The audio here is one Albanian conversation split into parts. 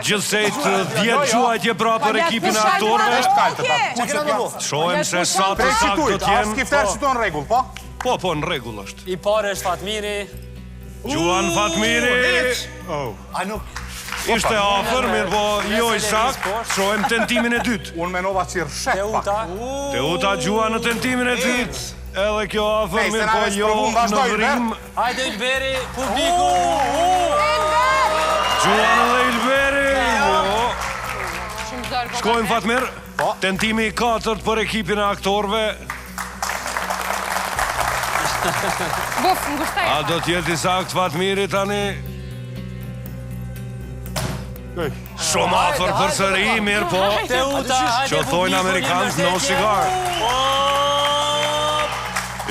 Gjithsejt 10 gjuajtje pra për ekipin e aktorëve. Shohem se sa të sakt do t'jenë. Skifter që të në regull, po? Po, në regull është. I pare është Fatmiri. Gjuan Fatmiri. Ishte afer, mirë po jo i sakt. Shohem tentimin e dytë. Unë menova që i rëshet pak. Teuta Gjuan në tentimin e dytë. Edhe kjo afer, mirë po jo në vrim. Hajde Ilberi, publiku. Gjuan edhe Ilberi. Shkojmë Fatmir. Tentimi i 4 për ekipin e aktorëve. A do t'jeti i sakt Fatmiri tani? Shumë afer për sëri, mirë po. Që thojnë Amerikanës, no cigar.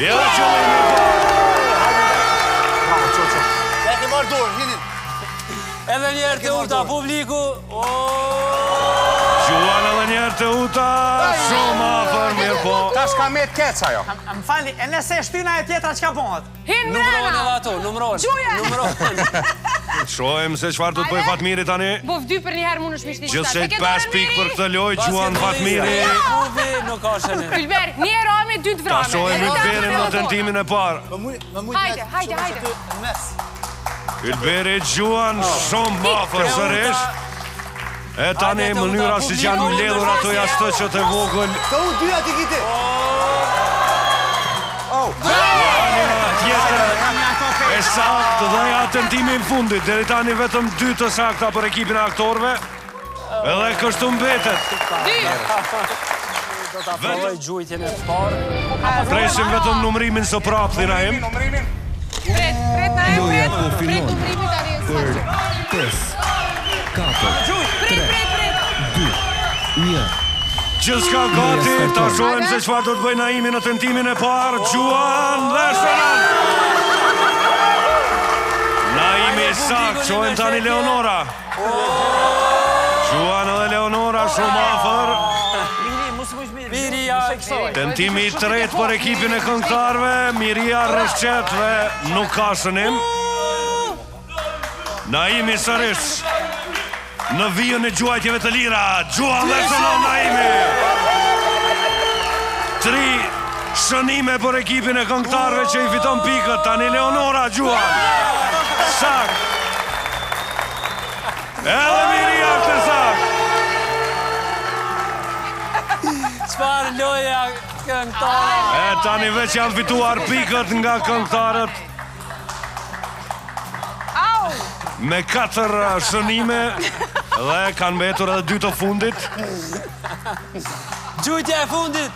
Ja, qëllimi po. Ja ke marrë dorë, vinin. Edhe njerë Teuta, publiku. Gjuan edhe njerë Teuta, shumë afer, mirë po. Ta shka me t'keca jo. Më falni, e nëse shtyna e tjetra që ka bëhet? Hinë Numëron mrena! edhe ato, numëron. Shohem se qëfar do të bëj Fatmiri tani. Bov 2 për njëherë mund është mishni qëta. Gjithsejt 5 pikë për këtë loj, Gjuan Fatmiri. Pubi, nuk ka shënë. Ylber, një rame, 2 të Ta vrame. shohem Ylberin në tentimin e parë. Hajde. Ylberi Gjuan, shumë afer sërish. E tani mënyra si që janë ledhur ato jashtë që të vogël. Të unë dyja t'i kiti. Tjetër e sakt dhe ja tentimi në fundit. Deri tani vetëm 2 të sakta për ekipin e aktorëve. Edhe kështu mbetet. Do t'a provoj gjujtjen e parë. Presim vetëm numrimin së prapë, thina im. Pret numrimin tani. Për 5, 4, 3, 2, 1. Gjithçka gati, ta shohem se çfarë do të bëj Naimi në tentimin e parë. Gjuan dhe shënon. Naimi sakt, shohem tani Leonora. Gjuan edhe Leonora shumë afer. Miria, Tentimi i tretë për ekipin e këngëtarëve, Miria Rreshqetve nuk ka shënim. Naimi sërish në vijën e gjuajtjeve të lira. Gjuan dhe shënon Naimi. 3 shënime për ekipin e këngëtarëve që i fiton pikët. Tani Leonora Gjuan. Sakt. Edhe Miria është sakt. qëfar loja këngëtare. E tani veç janë fituar pikët nga këngëtarët. Me 4 shënime dhe kanë mbetur edhe 2 të fundit. Gjujtja e fundit.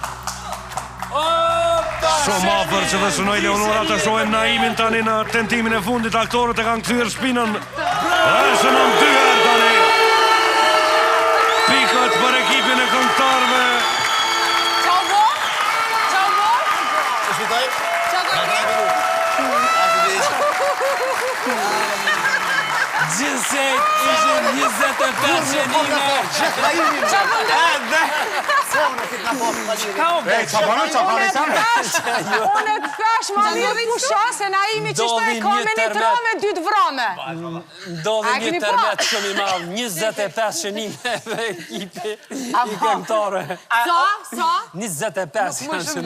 Shumë afer që dhe shënoj Leonora të shohem Naimin tani në tentimin e fundit. Aktorët e kanë kthyer shpinën dhe shënon 2 herë tani. Pikët për ekipin e këngëtarëve. Gjithsejt ishin 25 shënime. Unë të thash ma mirë pusha se Naimi që shta e ka me një trame 2 të vrame. Ndodhe një tërmet shumë i madhë, 25 shënime dhe ekipi i këngëtare. Sa? 25 shënime.